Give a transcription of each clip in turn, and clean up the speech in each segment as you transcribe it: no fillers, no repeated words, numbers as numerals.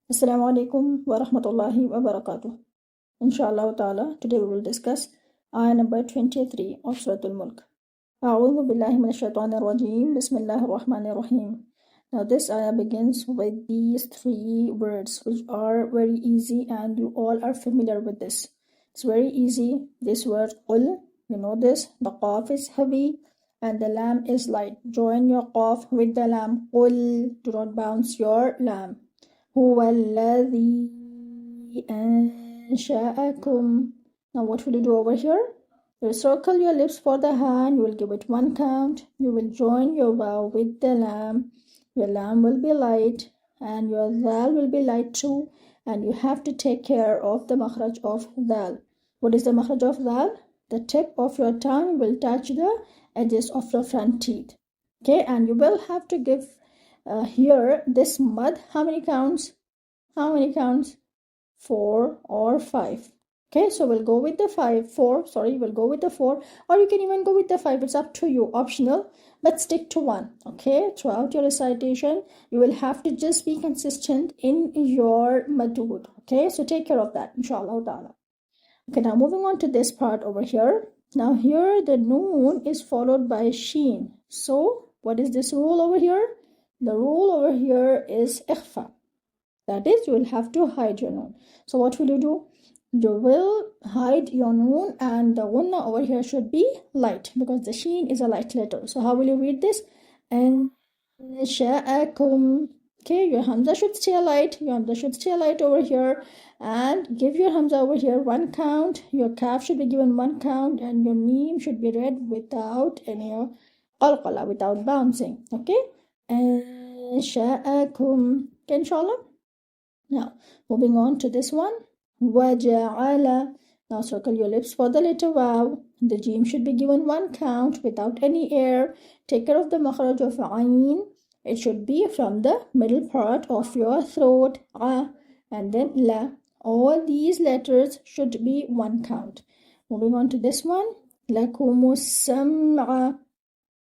Assalamu alaikum wa rahmatullahi wa barakatuh. Inshallah ta'ala, today we will discuss ayah number 23 of Surah Mulk. A'udhu billahi minash shaitanir rajeem. Bismillahir rahmanir rahim. Now this ayah begins with these three words which are very easy and you all are familiar with this. It's very easy. This word qul, you know this. The qaf is heavy and the lam is light. Join your qaf with the lam. Qul, do not bounce your lam. هو الذي أنشأكم. Now what will you do over here? You will circle your lips for the hand. You will give it one count. You will join your waw with the lam. Your lam will be light and your dal will be light too. And you have to take care of the makhraj of dal. What is the makhraj of dal? The tip of your tongue will touch the edges of your front teeth. Okay, and you will have to give here this mud. How many counts? 4 or 5. Okay, so we'll go with the 4, we'll go with the 4, or you can even go with the 5. It's up to you, optional, but stick to one. Okay, throughout your recitation you will have to just be consistent in your madud. Okay, so take care of that, inshallah ta'ala. Okay, now moving on to this part over here. Now here the noon is followed by sheen. So what is this rule over here? The rule over here is ikhfa. That is, you will have to hide your noon. So what will you do? You will hide your noon and the gunna over here should be light because the sheen is a light letter. So how will you read this? And sha'akum. Okay, your hamza should stay light. Your hamza should stay light over here. And give your hamza over here one count. Your kaf should be given one count. And your meme should be read without any qalqala, without bouncing. Okay? And sha'akum. Okay, inshallah? Now, moving on to this one. وَجَعَلَ. Now circle your lips for the letter waw. The jim should be given one count without any air. Take care of the makhraj of ayn. It should be from the middle part of your throat. And then la. All these letters should be one count. Moving on to this one. لَكُمُ السَّمْعَ.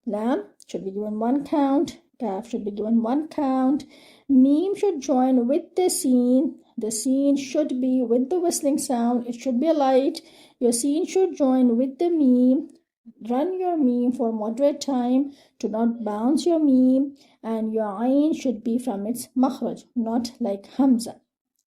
Lam should be given one count. Kaf should be given one count. Meme should join with the scene. The scene should be with the whistling sound. It should be light. Your scene should join with the meme. Run your meme for moderate time. Do not bounce your meme. And your ayn should be from its makhraj, not like hamza.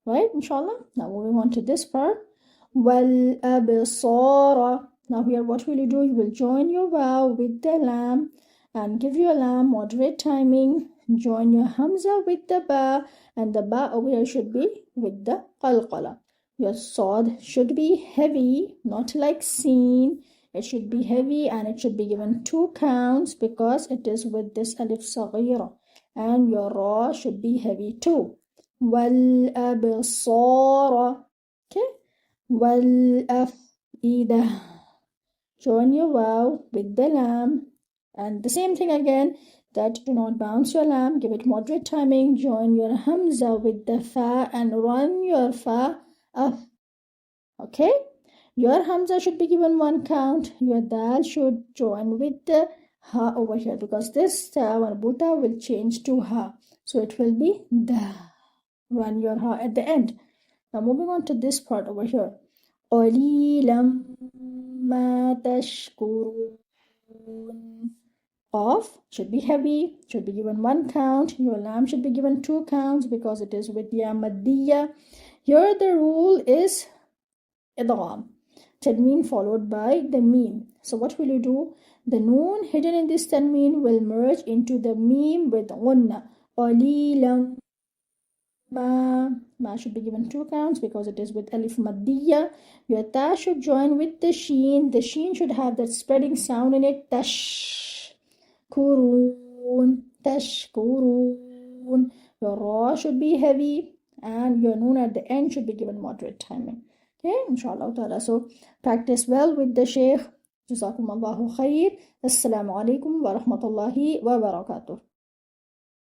Right, inshallah? Now moving on to this part. Wal absara. Now here what will you do? You will join your waw with the lam and give your lam moderate timing. Join your hamza with the ba, and the ba over here should be with the qalqala. Your sad should be heavy, not like seen. It should be heavy and it should be given 2 counts because it is with this alif saghira. And your ra should be heavy too. Wal absara. Okay. Wal afida. Join your waw with the lam. And the same thing again, that do not bounce your lam, give it moderate timing, join your hamza with the fa and run your fa up. Okay? Your hamza should be given one count, your dal should join with the ha over here because this ta marbuta will change to ha. So it will be da. Run your ha at the end. Now moving on to this part over here. قَلِيلًا مَا تَشْكُرُونَ. Qaf should be heavy, should be given one count. Your lam should be given 2 counts because it is with ya maddiya. Here the rule is idgham. Tanween followed by the meme. So what will you do? The noon hidden in this tanween will merge into the meme with gunna. Qalilan ma. Ma should be given 2 counts because it is with alif maddiya. Your ta should join with the sheen. The sheen should have that spreading sound in it. Tash. Tashkurun. Your ra should be heavy and your noon at the end should be given moderate timing. Okay, inshallah ta'ala. So practice well with the Shaykh. Jazakum Allahu khair. Assalamu alaikum wa rahmatullahi wa barakatuh.